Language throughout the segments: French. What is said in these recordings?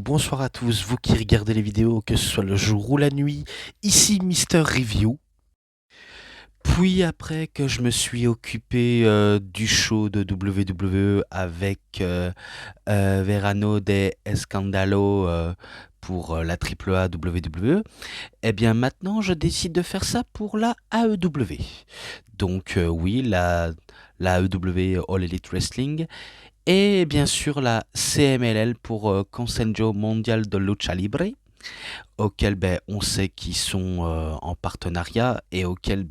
bonsoir à tous, vous qui regardez les vidéos, que ce soit le jour ou la nuit, ici Mister Review. Puis après que je me suis occupé du show de WWE avec Verano de Escandalo pour la AAA WWE, eh bien maintenant je décide de faire ça pour la AEW. Donc oui, la AEW All Elite Wrestling et bien sûr la CMLL pour Consejo Mondial de Lucha Libre, auquel on sait qu'ils sont en partenariat et auquel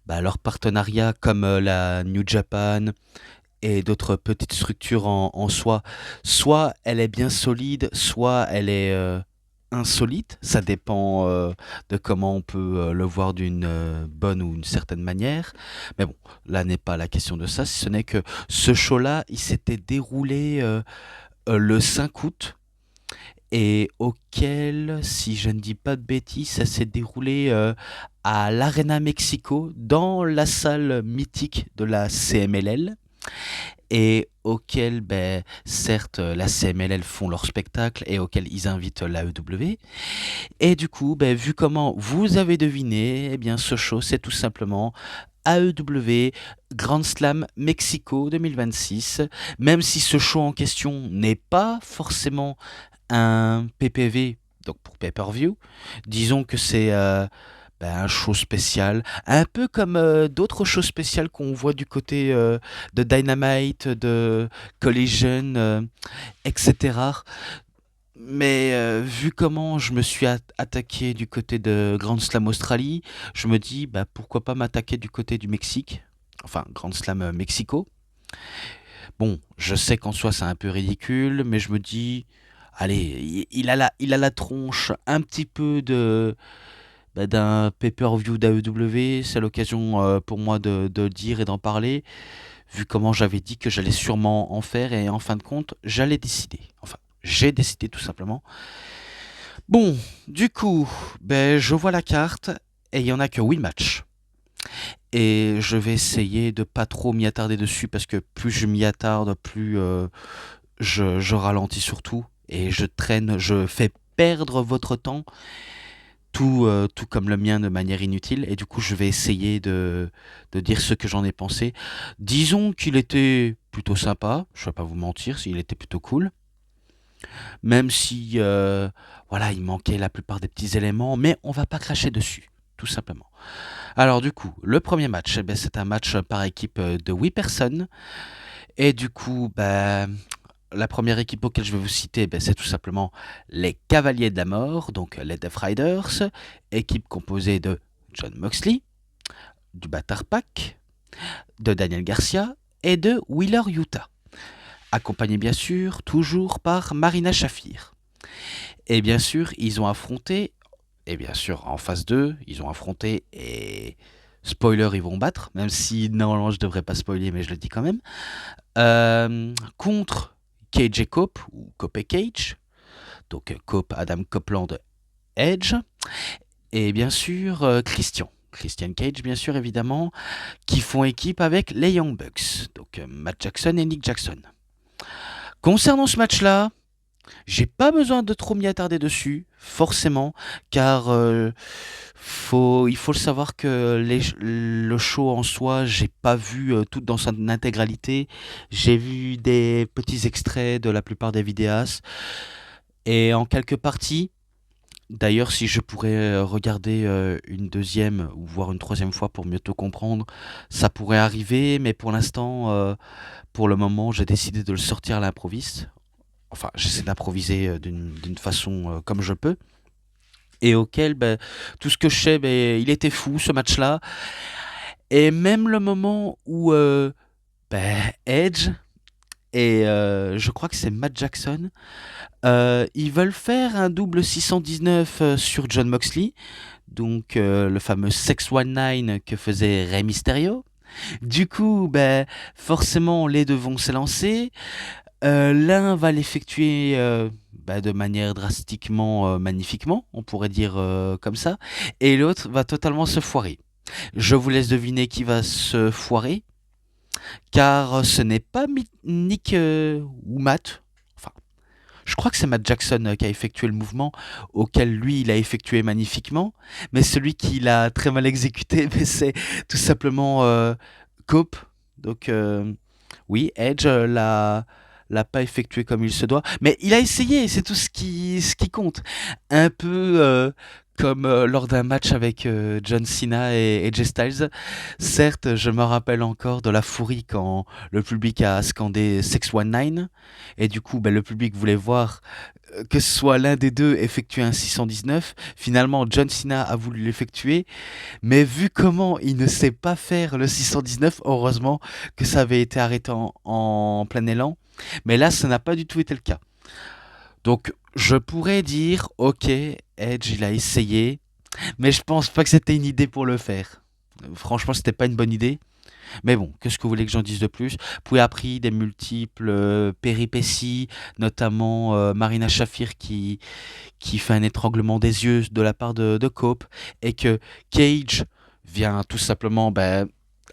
leur partenariat comme la New Japan et d'autres petites structures en soi, soit elle est bien solide, soit elle est insolite, ça dépend de comment on peut le voir d'une bonne ou une certaine manière. Mais bon, là n'est pas la question de ça, si ce n'est que ce show-là, il s'était déroulé le 5 août et auquel, si je ne dis pas de bêtises, ça s'est déroulé à l'Arena Mexico, dans la salle mythique de la CMLL, et auquel, certes, la CMLL font leur spectacle et auquel ils invitent l'AEW. Et du coup, vu comment vous avez deviné, eh bien, ce show, c'est tout simplement AEW Grand Slam Mexico 2026. Même si ce show en question n'est pas forcément un PPV, donc pour pay-per-view, disons que c'est un show spécial, un peu comme d'autres shows spéciales qu'on voit du côté de Dynamite, de Collision, etc. Mais vu comment je me suis attaqué du côté de Grand Slam Australie, je me dis pourquoi pas m'attaquer du côté du Mexique, enfin Grand Slam Mexico. Bon, je sais qu'en soi c'est un peu ridicule, mais je me dis, allez, il a la tronche un petit peu d'un pay-per-view d'AEW, c'est l'occasion pour moi de le dire et d'en parler, vu comment j'avais dit que j'allais sûrement en faire, et en fin de compte, j'allais décider. Enfin, j'ai décidé tout simplement. Bon, du coup, je vois la carte, et il n'y en a que 8 matchs. Et je vais essayer de pas trop m'y attarder dessus, parce que plus je m'y attarde, plus je ralentis surtout, et je traîne, je fais perdre votre temps, tout comme le mien de manière inutile, et du coup je vais essayer de dire ce que j'en ai pensé. Disons qu'il était plutôt sympa, je vais pas vous mentir, il était plutôt cool, même si voilà, il manquait la plupart des petits éléments, mais on va pas cracher dessus, tout simplement. Alors du coup, le premier match, c'est un match par équipe de 8 personnes, et du coup, la première équipe auquel je vais vous citer, c'est tout simplement les Cavaliers de la Mort, donc les Death Riders, équipe composée de John Moxley, du Bâtard Pack, de Daniel Garcia et de Wheeler Yuta, accompagné bien sûr toujours par Marina Shafir. Et bien sûr, ils ont affronté, et bien sûr en phase 2, ils ont affronté, et spoiler, ils vont battre, même si normalement je devrais pas spoiler, mais je le dis quand même, contre KJ Cope, ou Cope et Cage, donc Cope, Adam Copeland, Edge, et bien sûr Christian Cage, bien sûr, évidemment, qui font équipe avec les Young Bucks, donc Matt Jackson et Nick Jackson. Concernant ce match-là, j'ai pas besoin de trop m'y attarder dessus, forcément, car il faut le savoir que le show en soi, j'ai pas vu tout dans son intégralité. J'ai vu des petits extraits de la plupart des vidéastes et en quelques parties. D'ailleurs, si je pourrais regarder une deuxième ou voire une troisième fois pour mieux te comprendre, ça pourrait arriver, mais pour l'instant, pour le moment, j'ai décidé de le sortir à l'improviste. Enfin, j'essaie d'improviser d'une façon comme je peux. Et auquel, tout ce que je sais, il était fou ce match-là. Et même le moment où Edge et je crois que c'est Matt Jackson, ils veulent faire un double 619 sur John Moxley, donc le fameux 619 que faisait Rey Mysterio. Du coup, forcément, les deux vont s'élancer. L'un va l'effectuer de manière drastiquement, magnifiquement, on pourrait dire comme ça, et l'autre va totalement se foirer. Je vous laisse deviner qui va se foirer, car ce n'est pas Nick ou Matt. Enfin, Je crois que c'est Matt Jackson qui a effectué le mouvement, auquel lui, il a effectué magnifiquement. Mais celui qui l'a très mal exécuté, mais c'est tout simplement Cope. Donc, oui, Edge l'a pas effectué comme il se doit. Mais il a essayé, c'est tout ce qui compte. Un peu comme lors d'un match avec John Cena et AJ Styles. Certes, je me rappelle encore de la furie quand le public a scandé 619. Et du coup, ben, le public voulait voir que ce soit l'un des deux effectuer un 619. Finalement, John Cena a voulu l'effectuer. Mais vu comment il ne sait pas faire le 619, heureusement que ça avait été arrêté en plein élan. Mais là, ça n'a pas du tout été le cas. Donc, je pourrais dire, ok, Edge, il a essayé, mais je pense pas que c'était une idée pour le faire. Franchement, c'était pas une bonne idée. Mais bon, qu'est-ce que vous voulez que j'en dise de plus? Puis après, des multiples péripéties, notamment Marina Shafir qui fait un étranglement des yeux de la part de Cope, et que Cage vient tout simplement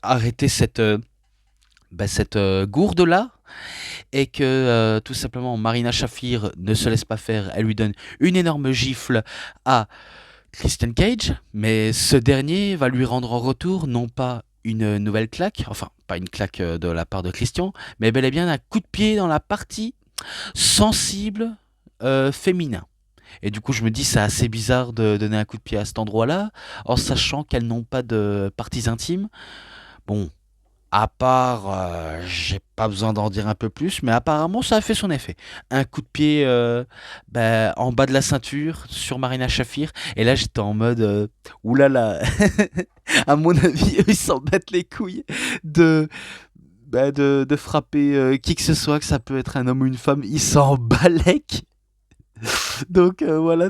arrêter cette gourde-là, et que tout simplement Marina Shafir ne se laisse pas faire, elle lui donne une énorme gifle à Christian Cage, mais ce dernier va lui rendre en retour non pas une nouvelle claque, enfin pas une claque de la part de Christian, mais bel et bien un coup de pied dans la partie sensible féminin. Et du coup, je me dis, c'est assez bizarre de donner un coup de pied à cet endroit-là, en sachant qu'elles n'ont pas de parties intimes. Bon, à part, j'ai pas besoin d'en dire un peu plus, mais apparemment ça a fait son effet. Un coup de pied en bas de la ceinture sur Marina Shafir, et là j'étais en mode oulala, à mon avis, eux, ils s'en battent les couilles de, de frapper qui que ce soit, que ça peut être un homme ou une femme, ils s'en balèquent. Donc voilà,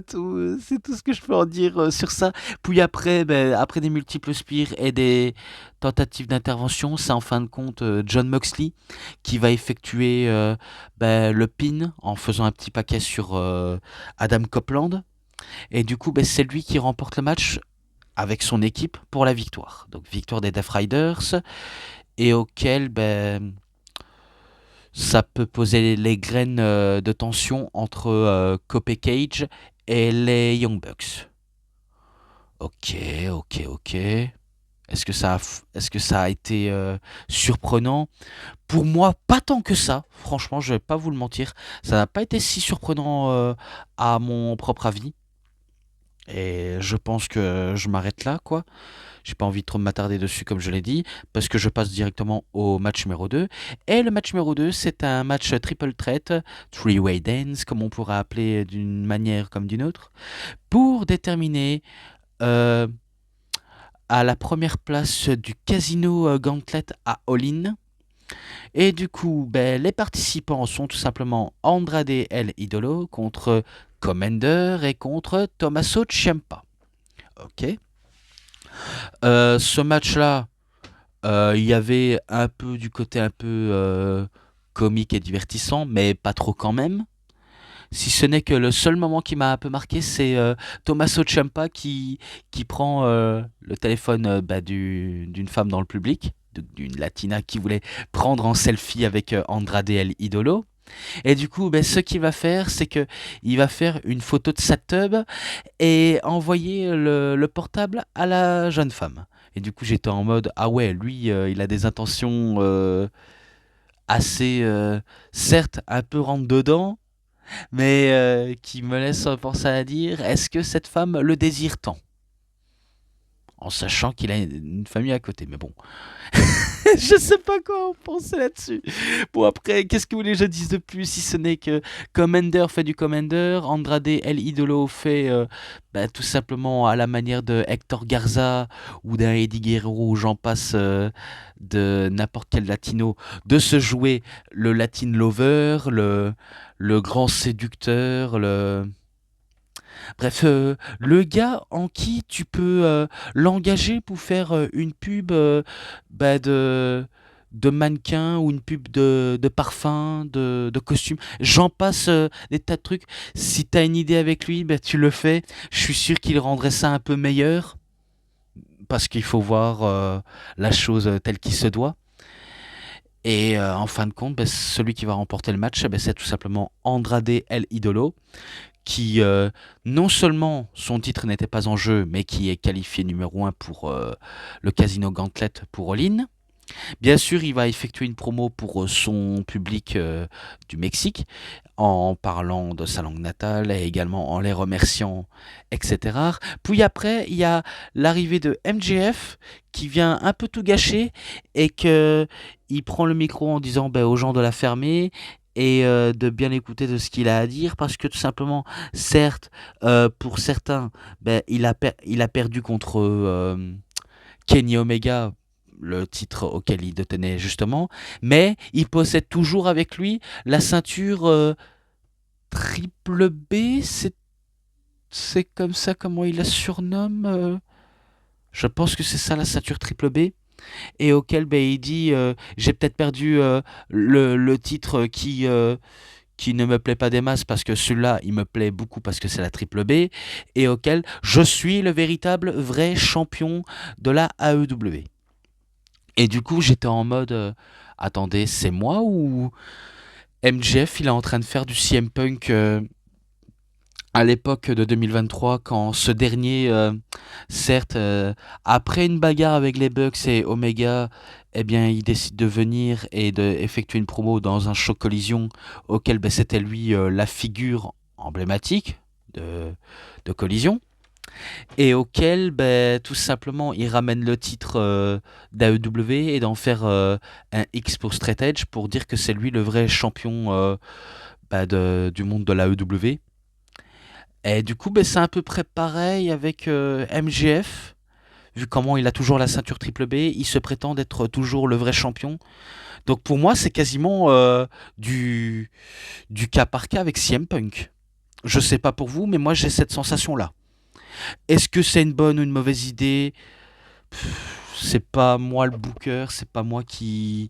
c'est tout ce que je peux en dire sur ça. Puis après, après des multiples spires et des tentatives d'intervention, c'est en fin de compte John Moxley qui va effectuer le pin en faisant un petit paquet sur Adam Copeland. Et du coup, c'est lui qui remporte le match avec son équipe pour la victoire. Donc victoire des Death Riders, et auquel ça peut poser les graines de tension entre Cope et Cage et les Young Bucks. Ok, ok, ok. Est-ce que ça a été surprenant? Pour moi, pas tant que ça. Franchement, je vais pas vous le mentir. Ça n'a pas été si surprenant à mon propre avis. Et je pense que je m'arrête là, quoi. J'ai pas envie de trop m'attarder dessus, comme je l'ai dit, parce que je passe directement au match numéro 2. Et le match numéro 2, c'est un match triple threat, three-way dance, comme on pourrait appeler d'une manière comme d'une autre, pour déterminer euh, à la première place du casino Gauntlet à All-In. Et du coup, les participants sont tout simplement Andrade El Idolo contre Commander et contre Tommaso Ciampa. Ok. Ce match-là, il y avait un peu du côté un peu comique et divertissant, mais pas trop quand même. Si ce n'est que le seul moment qui m'a un peu marqué, c'est Tommaso Ciampa qui prend le téléphone d'une femme dans le public, d'une latina qui voulait prendre en selfie avec Andrade El Idolo. Et du coup, ce qu'il va faire, c'est que il va faire une photo de sa tub et envoyer le portable à la jeune femme. Et du coup, j'étais en mode, ah ouais, lui, il a des intentions assez, certes, un peu rentre dedans, mais qui me laissent penser à dire, est-ce que cette femme le désire tant? En sachant qu'il a une famille à côté, mais bon. Je sais pas quoi en penser là-dessus. Bon, après, qu'est-ce que vous voulez que je dise de plus, si ce n'est que Commander fait du Commander, Andrade El Idolo fait tout simplement à la manière de Hector Garza ou d'un Eddie Guerrero, ou j'en passe, de n'importe quel latino, de se jouer le Latin Lover, le grand séducteur, Bref, le gars en qui tu peux l'engager pour faire une pub de mannequin, ou une pub de parfum, de costume. J'en passe des tas de trucs. Si tu as une idée avec lui, tu le fais. Je suis sûr qu'il rendrait ça un peu meilleur, parce qu'il faut voir la chose telle qu'il se doit. Et en fin de compte, celui qui va remporter le match, c'est tout simplement Andrade El Idolo, qui non seulement son titre n'était pas en jeu, mais qui est qualifié numéro 1 pour le Casino Gauntlet pour All-In. Bien sûr, il va effectuer une promo pour son public du Mexique, en parlant de sa langue natale et également en les remerciant, etc. Puis après, il y a l'arrivée de MJF qui vient un peu tout gâcher et que il prend le micro en disant aux gens de la fermer et de bien écouter de ce qu'il a à dire parce que tout simplement, certes, pour certains, il a perdu contre Kenny Omega, le titre auquel il détenait justement, mais il possède toujours avec lui la ceinture triple B, c'est comme ça comment il la surnomme. Je pense que c'est ça la ceinture triple B. Et auquel il dit j'ai peut-être perdu le titre qui ne me plaît pas des masses parce que celui-là il me plaît beaucoup parce que c'est la triple B, et auquel je suis le véritable vrai champion de la AEW. Et du coup, j'étais en mode attendez, c'est moi ou MJF il est en train de faire du CM Punk à l'époque de 2023 quand ce dernier, certes, après une bagarre avec les Bucks et Omega, eh bien, il décide de venir et d'effectuer une promo dans un show Collision auquel c'était lui la figure emblématique de Collision et auquel tout simplement il ramène le titre d'AEW et d'en faire un X pour Straight Edge pour dire que c'est lui le vrai champion du monde de l'AEW. Et du coup, c'est à peu près pareil avec MJF. Vu comment il a toujours la ceinture triple B, il se prétend d'être toujours le vrai champion. Donc pour moi, c'est quasiment du cas par cas avec CM Punk. Je sais pas pour vous, mais moi j'ai cette sensation-là. Est-ce que c'est une bonne ou une mauvaise idée? C'est pas moi le booker, c'est pas moi qui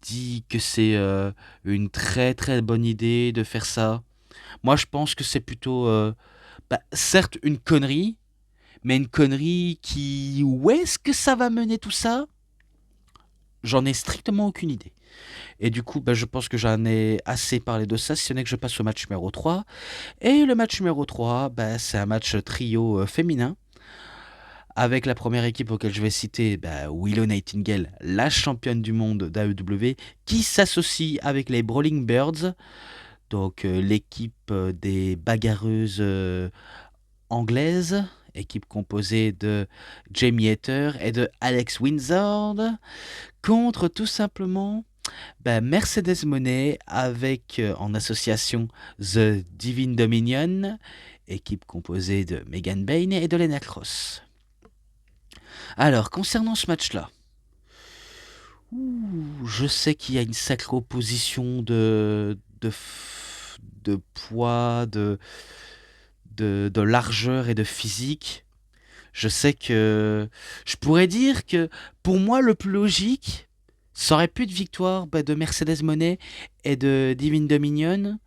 dit que c'est une très très bonne idée de faire ça. Moi je pense que c'est plutôt, certes une connerie, mais une connerie qui... Où est-ce que ça va mener tout ça? J'en ai strictement aucune idée. Et du coup, je pense que j'en ai assez parlé de ça, si ce n'est que je passe au match numéro 3. Et le match numéro 3, c'est un match trio féminin, avec la première équipe auquel je vais citer Willow Nightingale, la championne du monde d'AEW, qui s'associe avec les Brawling Birds, donc l'équipe des bagarreuses anglaises, équipe composée de Jamie Hater et de Alex Windsor, contre tout simplement Mercedes Moné avec en association The Divine Dominion, équipe composée de Megan Bayne et de Lena Cross. Alors, concernant ce match-là, je sais qu'il y a une sacrée opposition de poids, de largeur et de physique. Je sais que je pourrais dire que pour moi le plus logique, ça aurait pu être victoire de Mercedes Moné et de Divine Dominion,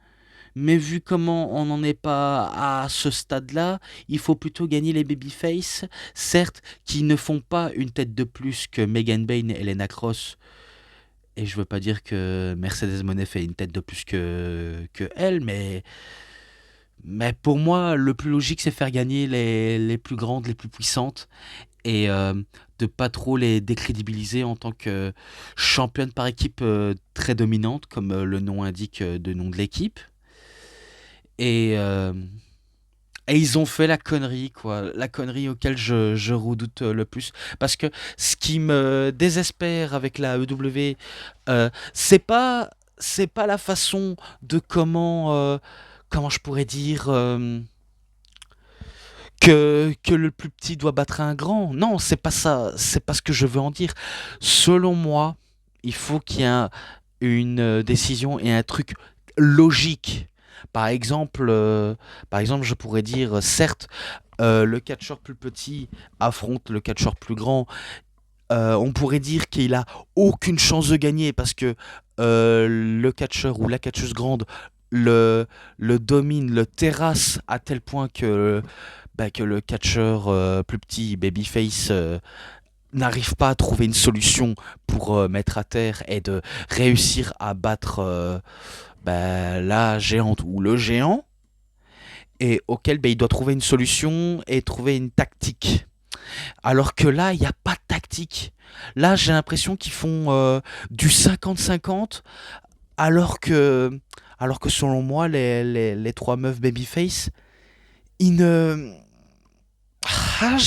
mais vu comment on n'en est pas à ce stade-là, il faut plutôt gagner les babyface, certes, qui ne font pas une tête de plus que Megan Bayne et Lena Cross. Et je veux pas dire que Mercedes Moné fait une tête de plus que elle, mais pour moi, le plus logique, c'est faire gagner les plus grandes, les plus puissantes, et de pas trop les décrédibiliser en tant que championne par équipe très dominante, comme le nom indique de nom de l'équipe. Et, euh, et ils ont fait la connerie, quoi. La connerie auquel je redoute le plus. Parce que ce qui me désespère avec la EW, c'est pas la façon de comment je pourrais dire, que le plus petit doit battre un grand. Non, c'est pas ça. C'est pas ce que je veux en dire. Selon moi, il faut qu'il y ait une décision et un truc logique. Par exemple, je pourrais dire, certes, le catcheur plus petit affronte le catcheur plus grand. On pourrait dire qu'il a aucune chance de gagner parce que le catcheur ou la catcheuse grande le domine, le terrasse à tel point que le catcheur plus petit, Babyface, n'arrive pas à trouver une solution pour mettre à terre et de réussir à battre la géante ou le géant, et auquel il doit trouver une solution et trouver une tactique. Alors que là, il n'y a pas de tactique. Là, j'ai l'impression qu'ils font du 50-50, alors que, alors que selon moi, les trois meufs babyface, ils ne... Ah,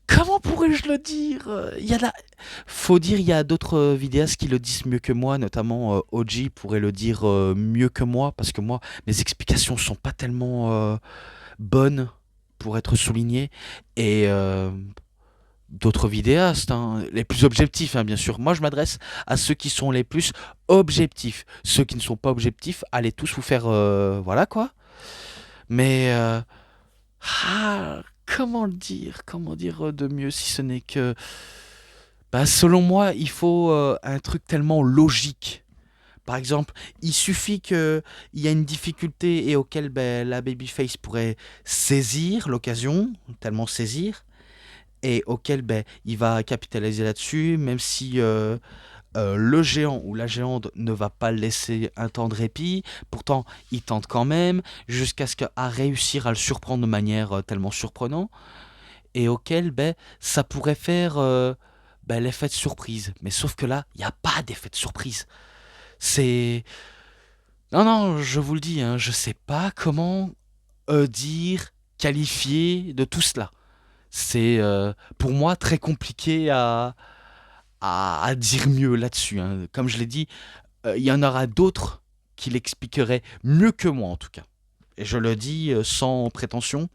comment pourrais-je le dire? Il y a la... Faut dire, il y a d'autres vidéastes qui le disent mieux que moi, notamment OG pourrait le dire mieux que moi, parce que moi, mes explications sont pas tellement bonnes pour être soulignées, et d'autres vidéastes, hein, les plus objectifs, hein, bien sûr. Moi, je m'adresse à ceux qui sont les plus objectifs. Ceux qui ne sont pas objectifs, allez tous vous faire... voilà, quoi. Mais... comment le dire? Comment dire de mieux si ce n'est que... Bah, selon moi, il faut un truc tellement logique. Par exemple, il suffit qu'il y ait une difficulté et auquel la babyface pourrait saisir l'occasion, tellement saisir, et auquel il va capitaliser là-dessus, même si le géant ou la géante ne va pas laisser un temps de répit. Pourtant, il tente quand même, jusqu'à ce qu'à réussir à le surprendre de manière tellement surprenante, et auquel ça pourrait faire l'effet de surprise. Mais sauf que là, il n'y a pas d'effet de surprise. C'est... Non, non, je vous le dis, hein, je sais pas comment dire, qualifier de tout cela. C'est pour moi très compliqué à dire mieux là-dessus, hein. Comme je l'ai dit, il y en aura d'autres qui l'expliqueraient mieux que moi en tout cas. Et je le dis sans prétention.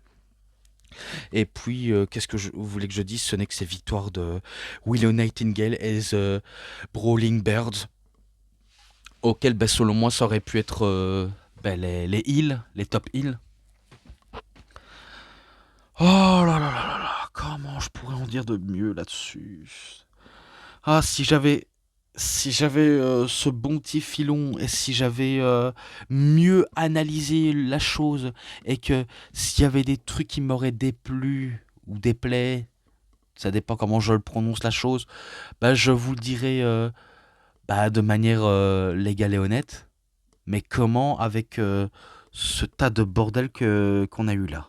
Et puis, qu'est-ce que vous voulez que je dise? Ce n'est que ces victoires de Willow Nightingale et The Brawling Birds, auxquels, selon moi, ça aurait pu être les heals, les top heals. Oh là là là là là, comment je pourrais en dire de mieux là-dessus? Ah, si j'avais ce bon petit filon et si j'avais mieux analysé la chose et que s'il y avait des trucs qui m'auraient déplu ou déplaît, ça dépend comment je le prononce la chose, je vous le dirais de manière légale et honnête, mais comment avec ce tas de bordel qu'on a eu là.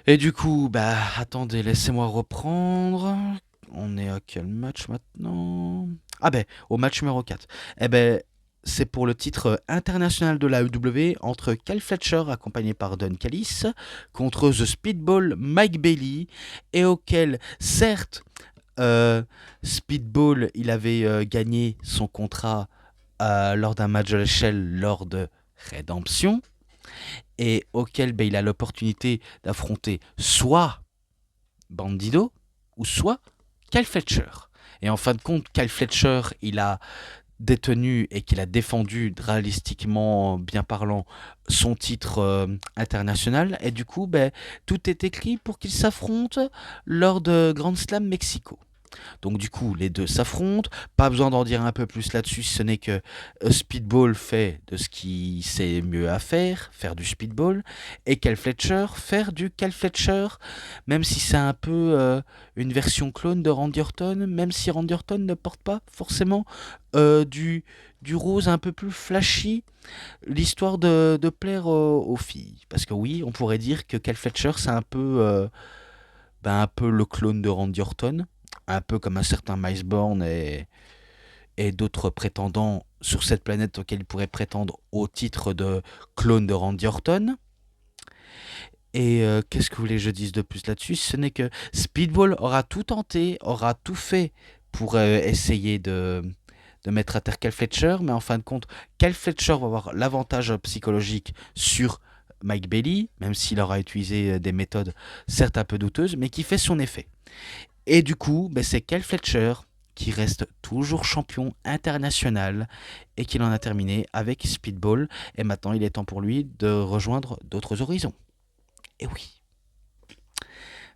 Et du coup, attendez, laissez-moi reprendre. On est à quel match maintenant? Ah au match numéro 4. C'est pour le titre international de la AEW entre Kyle Fletcher, accompagné par Don Callis, contre The Speedball Mike Bailey, et auquel, certes, Speedball, il avait gagné son contrat lors d'un match de l'échelle lors de Rédemption, et auquel il a l'opportunité d'affronter soit Bandido ou soit Kyle Fletcher. Et en fin de compte, Kyle Fletcher, il a détenu et qu'il a défendu, réalistiquement bien parlant, son titre international. Et du coup, tout est écrit pour qu'ils s'affrontent lors de Grand Slam Mexico. Donc du coup, les deux s'affrontent. Pas besoin d'en dire un peu plus là-dessus, si ce n'est que Speedball fait de ce qu'il sait mieux à faire du speedball, et Kyle Fletcher, faire du Kyle Fletcher, même si c'est un peu une version clone de Randy Orton, même si Randy Orton ne porte pas forcément du rose un peu plus flashy, l'histoire de plaire aux filles. Parce que oui, on pourrait dire que Kyle Fletcher, c'est un peu le clone de Randy Orton, un peu comme un certain Miles Bourne et d'autres prétendants sur cette planète auxquels il pourrait prétendre au titre de clone de Randy Orton. Et qu'est-ce que vous voulez que je dise de plus là-dessus? Ce n'est que Speedball aura tout tenté, aura tout fait pour essayer de mettre à terre Kyle Fletcher, mais en fin de compte, Kyle Fletcher va avoir l'avantage psychologique sur Mike Bailey, même s'il aura utilisé des méthodes certes un peu douteuses, mais qui fait son effet. Et du coup, c'est Kyle Fletcher qui reste toujours champion international et qu'il en a terminé avec Speedball. Et maintenant, il est temps pour lui de rejoindre d'autres horizons. Et oui.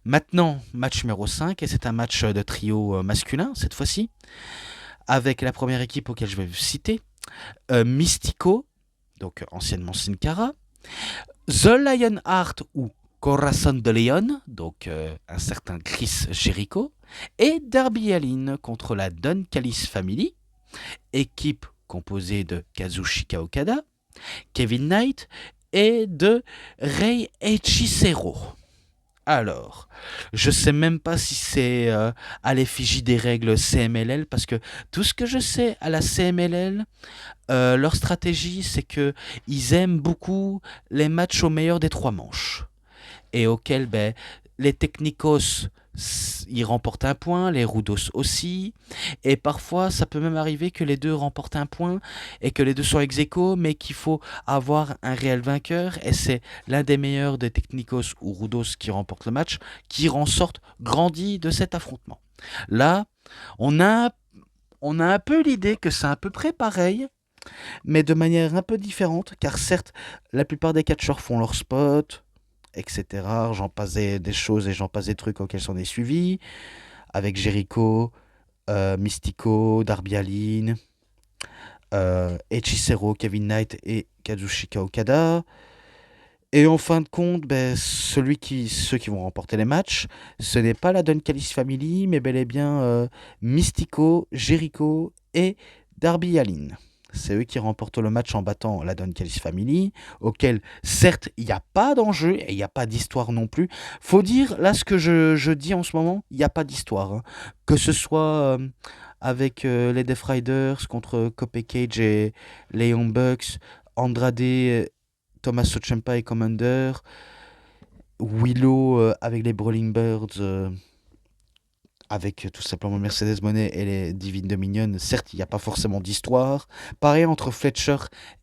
Maintenant, match numéro 5, et c'est un match de trio masculin cette fois-ci, avec la première équipe auquel je vais vous citer, Mystico, donc anciennement Sin Cara, The Lionheart ou Corazon de Leon, donc un certain Chris Jericho, et Darby Allin contre la Don Callis Family, équipe composée de Kazuchika Okada, Kevin Knight et de Rei Hechicero. Alors, je sais même pas si c'est à l'effigie des règles CMLL, parce que tout ce que je sais à la CMLL, leur stratégie, c'est que ils aiment beaucoup les matchs au meilleur des 3 manches, et auxquels les technicos ils remportent un point, les rudos aussi, et parfois ça peut même arriver que les deux remportent un point et que les deux soient ex aequo, mais qu'il faut avoir un réel vainqueur, et c'est l'un des meilleurs des technicos ou rudos qui remporte le match qui en sorte grandi de cet affrontement. Là, on a, on a un peu l'idée que c'est à peu près pareil, mais de manière un peu différente, car certes, la plupart des catcheurs font leur spot, etc. J'en passe des choses et j'en passe des trucs auxquels s'en est suivi, avec Jericho, Mystico, Darby Allin, Hechicero, Kevin Knight et Kazuchika Okada. Et en fin de compte, ceux qui vont remporter les matchs, ce n'est pas la Don Callis Family, mais bel et bien Mystico, Jericho et Darby Allin. C'est eux qui remportent le match en battant la Don Callis Family, auquel, certes, il n'y a pas d'enjeu et il n'y a pas d'histoire non plus. Faut dire, là, ce que je dis en ce moment, il n'y a pas d'histoire, hein. Que ce soit avec les Death Riders contre Kope Cage et les Young Bucks, Andrade, Thomas Ciampa et Commander, Willow avec les Brawling Birds, avec tout simplement Mercedes Moné et les Divine Dominion. Certes, il n'y a pas forcément d'histoire. Pareil entre Fletcher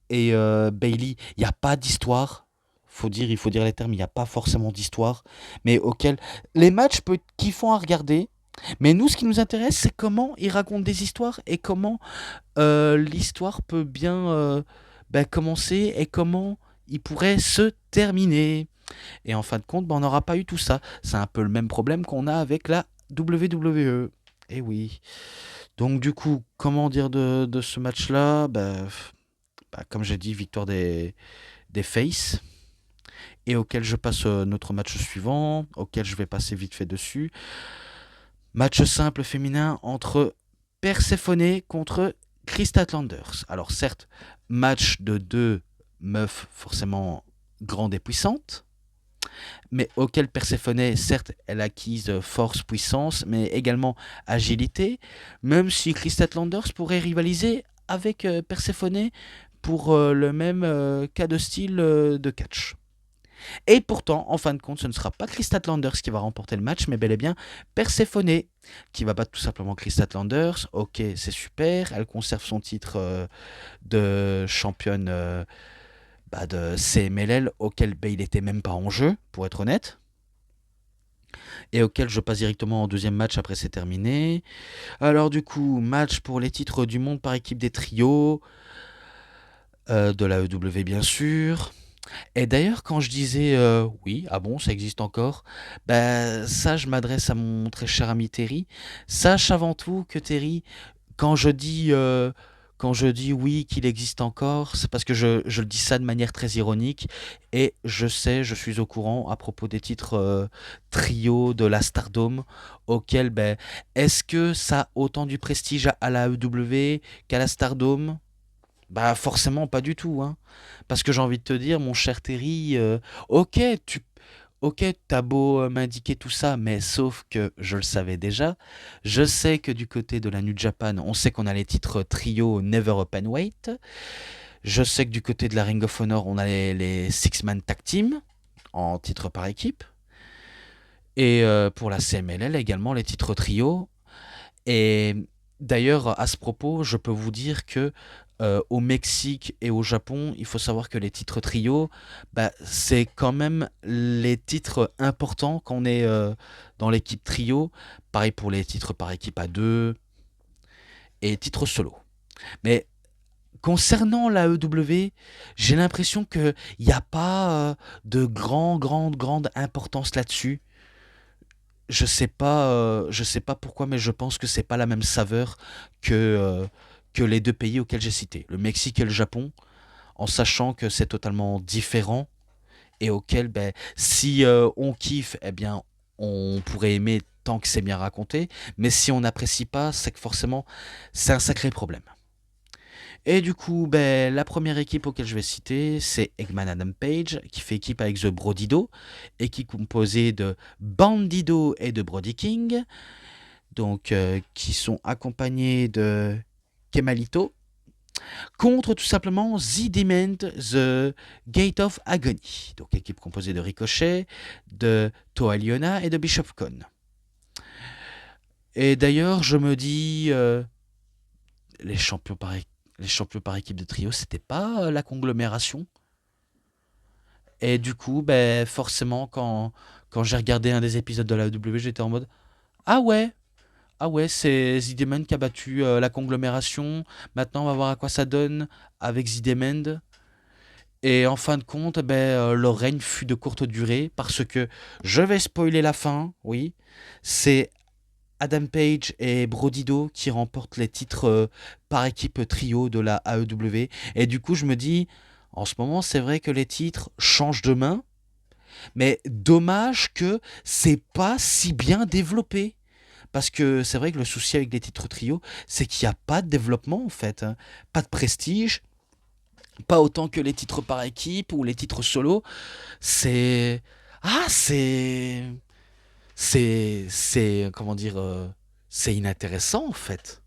et Bailey, il n'y a pas d'histoire. Il faut dire les termes, il n'y a pas forcément d'histoire, mais auquel les matchs peuvent être kiffants à regarder. Mais nous, ce qui nous intéresse, c'est comment ils racontent des histoires et comment l'histoire peut bien commencer et comment il pourrait se terminer. Et en fin de compte, on n'aura pas eu tout ça. C'est un peu le même problème qu'on a avec la WWE. Et oui. Donc du coup, comment dire de ce match-là, comme j'ai dit, victoire des Face. Et auquel je passe notre match suivant, auquel je vais passer vite fait dessus. Match simple féminin entre Persephone contre Kris Statlanders. Alors certes, match de deux meufs forcément grandes et puissantes, mais auquel Persephone, certes, elle acquise force, puissance, mais également agilité, même si Kris Statlanders pourrait rivaliser avec Persephone pour le même cas de style de catch. Et pourtant, en fin de compte, ce ne sera pas Kris Statlanders qui va remporter le match, mais bel et bien Persephone qui va battre tout simplement Kris Statlanders. Ok, c'est super, elle conserve son titre de championne de CMLL, auquel il n'était même pas en jeu, pour être honnête. Et auquel je passe directement en deuxième match après c'est terminé. Alors du coup, match pour les titres du monde par équipe des trios, de la EW bien sûr. Et d'ailleurs, quand je disais oui, ah bon, ça existe encore, ça, je m'adresse à mon très cher ami Terry. Sache avant tout que Terry, quand je dis, euh, quand je dis oui, qu'il existe encore, c'est parce que je le dis ça de manière très ironique. Et je sais, je suis au courant à propos des titres trio de la Stardom, auxquels, est-ce que ça a autant du prestige à la EW qu'à la Stardom? Bah forcément pas du tout, hein. Parce que j'ai envie de te dire, mon cher Terry, ok, ok, t'as beau m'indiquer tout ça, mais sauf que je le savais déjà. Je sais que du côté de la New Japan, on sait qu'on a les titres trio Never Openweight. Je sais que du côté de la Ring of Honor, on a les Six-Man Tag Team en titre par équipe. Et pour la CMLL également, les titres trio. Et d'ailleurs, à ce propos, je peux vous dire que au Mexique et au Japon, il faut savoir que les titres trio, c'est quand même les titres importants quand on est dans l'équipe trio. Pareil pour les titres par équipe à deux et titres solo. Mais concernant la EW, j'ai l'impression qu'il n'y a pas de grande importance là-dessus. Je sais pas pourquoi, mais je pense que c'est pas la même saveur que les deux pays auxquels j'ai cité, le Mexique et le Japon, en sachant que c'est totalement différent et auquel, si on kiffe, eh bien, on pourrait aimer tant que c'est bien raconté, mais si on n'apprécie pas, c'est que forcément, c'est un sacré problème. Et du coup, la première équipe auquel je vais citer, c'est Eggman Adam Page, qui fait équipe avec The Brodido, et qui est composé de Bandido et de Brody King, donc qui sont accompagnés de Kemalito, contre tout simplement The Demand, The Gate of Agony, donc équipe composée de Ricochet, de Toa Liona et de Bishop Con. Et d'ailleurs, je me dis, les champions par équipe de trio, c'était pas la conglomération. Et du coup, forcément, quand j'ai regardé un des épisodes de la AEW, j'étais en mode ah ouais, ah ouais, c'est Zidemand qui a battu la conglomération. Maintenant, on va voir à quoi ça donne avec Zidemand. Et en fin de compte, leur règne fut de courte durée parce que je vais spoiler la fin, oui. C'est Adam Page et Brodido qui remportent les titres par équipe trio de la AEW. Et du coup, je me dis, en ce moment, c'est vrai que les titres changent de main, mais dommage que c'est pas si bien développé. Parce que c'est vrai que le souci avec les titres trio, c'est qu'il n'y a pas de développement en fait, hein. Pas de prestige, pas autant que les titres par équipe ou les titres solo. C'est. Ah, comment dire. C'est inintéressant en fait.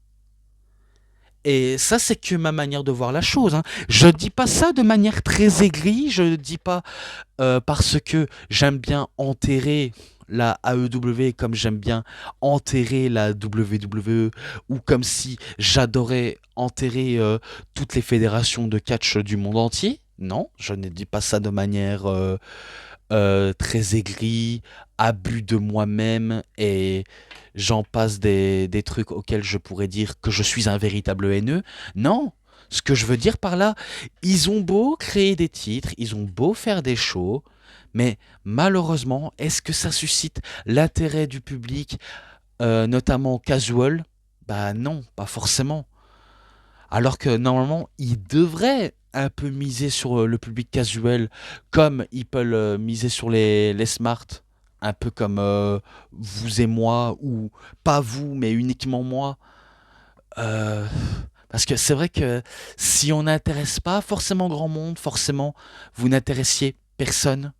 Et ça, c'est que ma manière de voir la chose, hein. Je dis pas ça de manière très aigrie, je dis pas parce que j'aime bien enterrer la AEW comme j'aime bien enterrer la WWE, ou comme si j'adorais enterrer toutes les fédérations de catch du monde entier. Non, je ne dis pas ça de manière très aigrie, abus de moi-même, et j'en passe des trucs auxquels je pourrais dire que je suis un véritable haineux. Non, ce que je veux dire par là, ils ont beau créer des titres, ils ont beau faire des shows, mais malheureusement, est-ce que ça suscite l'intérêt du public, notamment casual? Bah non, pas forcément. Alors que normalement, ils devraient un peu miser sur le public casuel, comme ils peuvent miser sur les smart, un peu comme vous et moi, ou pas vous, mais uniquement moi. Euh, Parce que c'est vrai que si on n'intéresse pas forcément grand monde, forcément, vous n'intéressiez personne.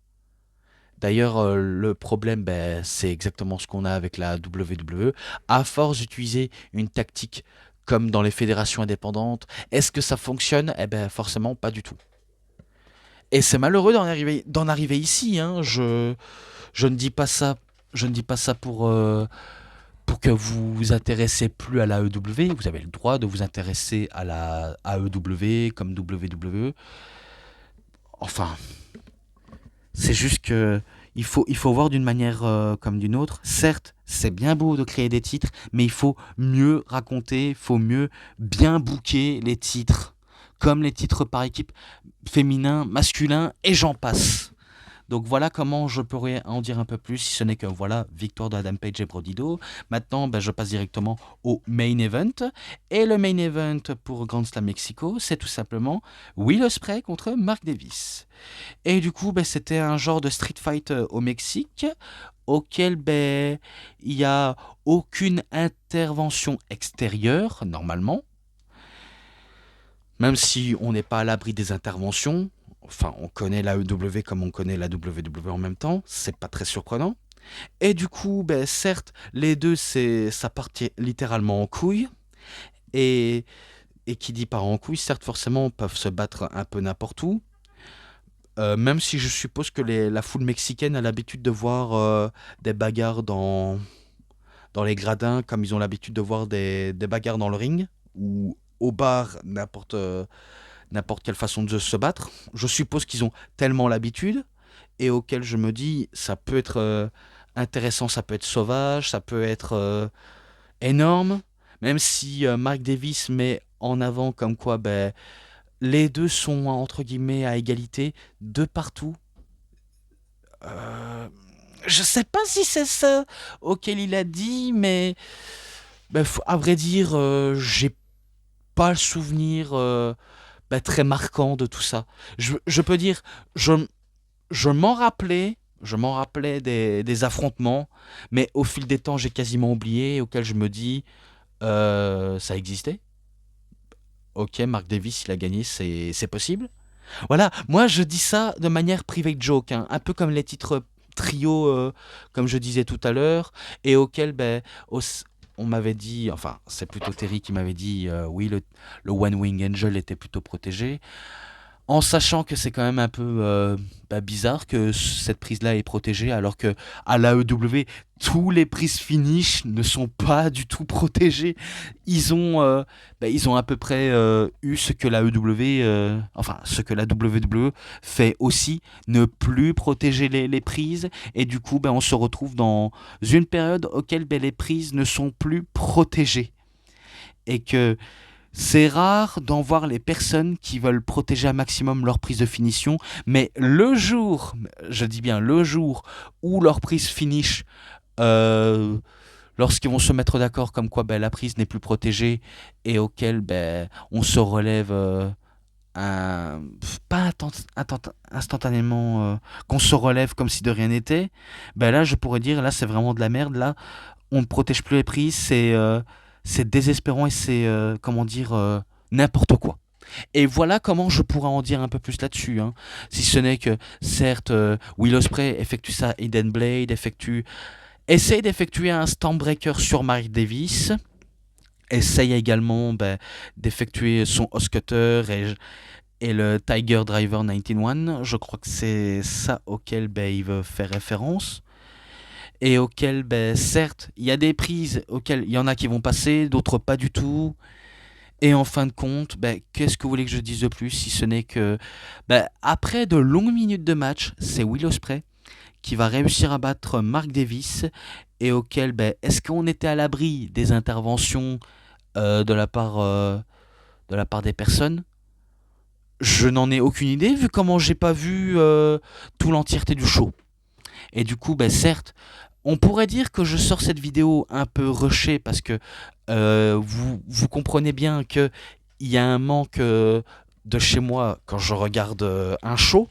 D'ailleurs, le problème, c'est exactement ce qu'on a avec la WWE. À force d'utiliser une tactique comme dans les fédérations indépendantes, est-ce que ça fonctionne? Eh ben, forcément, pas du tout. Et c'est malheureux d'en arriver ici, hein. Je ne dis pas ça, je ne dis pas ça pour que vous vous intéressez plus à la AEW. Vous avez le droit de vous intéresser à la AEW comme WWE. Enfin, c'est juste que il faut voir d'une manière comme d'une autre. Certes, c'est bien beau de créer des titres, mais il faut mieux raconter, il faut mieux bien booker les titres, comme les titres par équipe, féminin, masculin, et j'en passe. Donc voilà comment je pourrais en dire un peu plus, si ce n'est que voilà, victoire d'Adam Page et Brodido. Maintenant, je passe directement au main event. Et le main event pour Grand Slam Mexico, c'est tout simplement Will Ospreay contre Mark Davis. Et du coup, c'était un genre de street fight au Mexique, auquel il n'y a aucune intervention extérieure, normalement. Même si on n'est pas à l'abri des interventions, enfin, on connaît la EW comme on connaît la WWE en même temps, c'est pas très surprenant. Et du coup, certes, les deux, ça partit littéralement en couille. Et, et qui dit part en couille, certes, forcément, peuvent se battre un peu n'importe où. Même si je suppose que la foule mexicaine a l'habitude de voir des bagarres dans les gradins, comme ils ont l'habitude de voir des bagarres dans le ring, ou au bar, n'importe quelle façon de se battre. Je suppose qu'ils ont tellement l'habitude, et auquel je me dis, ça peut être intéressant, ça peut être sauvage, ça peut être énorme, même si Mark Davis met en avant comme quoi les deux sont entre guillemets à égalité de partout. Euh, je sais pas si c'est ça auquel il a dit, mais à vrai dire, j'ai pas le souvenir très marquant de tout ça. Je peux dire, je, je m'en rappelais des affrontements, mais au fil des temps, j'ai quasiment oublié, auquel je me dis, ça existait. Ok, Mark Davis, il a gagné, c'est possible. Voilà, moi je dis ça de manière private joke, hein, un peu comme les titres trio, comme je disais tout à l'heure, et auquel on m'avait dit, enfin c'est plutôt Terry qui m'avait dit, oui, le One Wing Angel était plutôt protégé. En sachant que c'est quand même un peu bizarre que cette prise-là est protégée, alors que à l'AEW, tous les prises finish ne sont pas du tout protégées. Ils ont à peu près eu ce que l'AEW, enfin ce que la WWE fait aussi, ne plus protéger les prises, et du coup, on se retrouve dans une période auquel les prises ne sont plus protégées, et que c'est rare d'en voir les personnes qui veulent protéger un maximum leur prise de finition, mais le jour, je dis bien le jour, où leur prise finish, euh, lorsqu'ils vont se mettre d'accord comme quoi la prise n'est plus protégée, et auquel on se relève pas instantanément, qu'on se relève comme si de rien n'était, là je pourrais dire, là c'est vraiment de la merde, là on ne protège plus les prises, c'est désespérant, et c'est, comment dire, n'importe quoi. Et voilà comment je pourrais en dire un peu plus là-dessus, hein. Si ce n'est que, certes, Will Ospreay effectue sa Hidden Blade, essaye d'effectuer un Stormbreaker sur Mike Davis, essaye également d'effectuer son Oscutter et le Tiger Driver 91. Je crois que c'est ça auquel il veut faire référence. Et auquel, certes, il y a des prises auxquelles il y en a qui vont passer, d'autres pas du tout. Et en fin de compte, qu'est-ce que vous voulez que je dise de plus, si ce n'est que, après de longues minutes de match, c'est Will Ospreay qui va réussir à battre Mark Davis, et auquel, est-ce qu'on était à l'abri des interventions de la part des personnes? Je n'en ai aucune idée, vu comment j'ai pas vu tout l'entièreté du show. Et du coup, certes, on pourrait dire que je sors cette vidéo un peu rushée, parce que vous comprenez bien qu'il y a un manque de chez moi quand je regarde un show.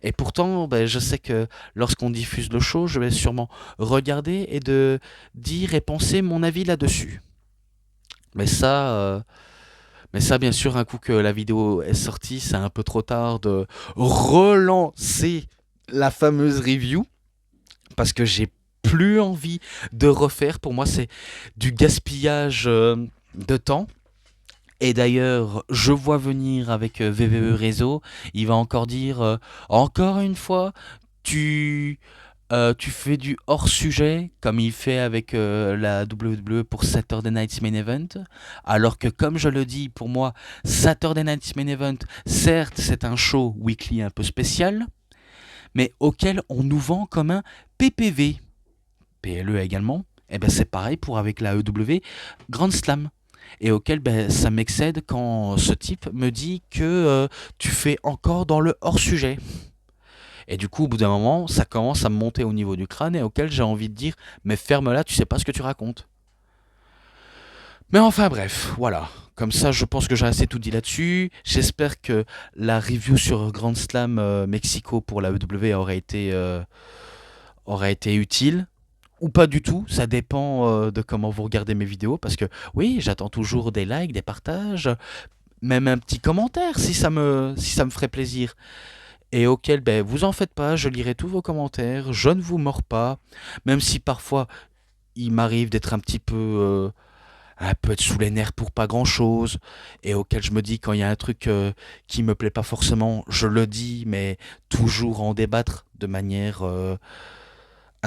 Et pourtant, je sais que lorsqu'on diffuse le show, je vais sûrement regarder et de dire et penser mon avis là-dessus. Mais ça, bien sûr, un coup que la vidéo est sortie, c'est un peu trop tard de relancer la fameuse review, parce que j'ai plus envie de refaire. Pour moi, c'est du gaspillage de temps. Et d'ailleurs, je vois venir avec VVE Réseau, il va encore dire encore une fois, tu fais du hors-sujet, comme il fait avec la WWE pour Saturday Night's Main Event, alors que, comme je le dis, pour moi, Saturday Night's Main Event, certes, c'est un show weekly un peu spécial, mais auquel on nous vend comme un PPV. PLE également, et c'est pareil pour avec la EW Grand Slam. Et auquel ça m'excède quand ce type me dit que tu fais encore dans le hors-sujet. Et du coup, au bout d'un moment, ça commence à me monter au niveau du crâne, et auquel j'ai envie de dire, mais ferme-la, tu sais pas ce que tu racontes. Mais enfin bref, voilà. Comme ça, je pense que j'ai assez tout dit là-dessus. J'espère que la review sur Grand Slam Mexico pour la EW aurait été utile. Ou pas du tout, ça dépend de comment vous regardez mes vidéos, parce que oui, j'attends toujours des likes, des partages, même un petit commentaire si ça me ferait plaisir. Et auquel, vous en faites pas, je lirai tous vos commentaires, je ne vous mords pas, même si parfois il m'arrive d'être un peu être sous les nerfs pour pas grand chose, et auquel je me dis, quand il y a un truc qui me plaît pas forcément, je le dis, mais toujours en débattre de manière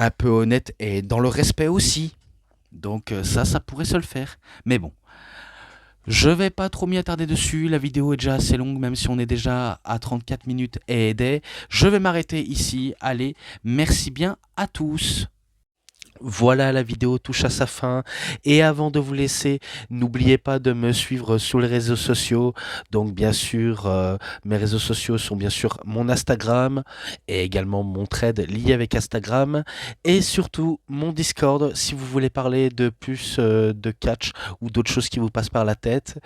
un peu honnête et dans le respect aussi. Donc ça pourrait se le faire. Mais bon, je vais pas trop m'y attarder dessus. La vidéo est déjà assez longue, même si on est déjà à 34 minutes et des. Je vais m'arrêter ici. Allez, merci bien à tous. Voilà, la vidéo touche à sa fin. Et avant de vous laisser, n'oubliez pas de me suivre sur les réseaux sociaux. Donc, bien sûr, mes réseaux sociaux sont bien sûr mon Instagram et également mon thread lié avec Instagram. Et surtout, mon Discord si vous voulez parler de plus de catch ou d'autres choses qui vous passent par la tête.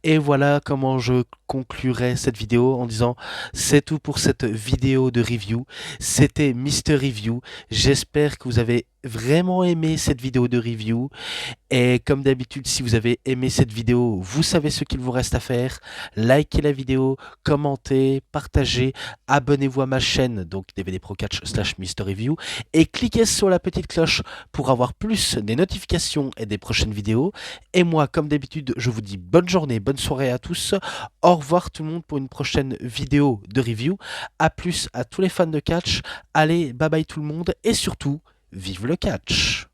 Et voilà comment je conclurai cette vidéo en disant c'est tout pour cette vidéo de review. C'était Mister Review. J'espère que vous avez vraiment aimé cette vidéo de review. Et comme d'habitude, si vous avez aimé cette vidéo, vous savez ce qu'il vous reste à faire. Likez la vidéo, commentez, partagez, abonnez-vous à ma chaîne, donc DVD Pro Catch / Mister Review, et cliquez sur la petite cloche pour avoir plus des notifications et des prochaines vidéos. Et moi, comme d'habitude, je vous dis bonne journée, bonne soirée à tous. Au revoir tout le monde pour une prochaine vidéo de review. A plus à tous les fans de catch. Allez, bye bye tout le monde, et surtout, vive le catch!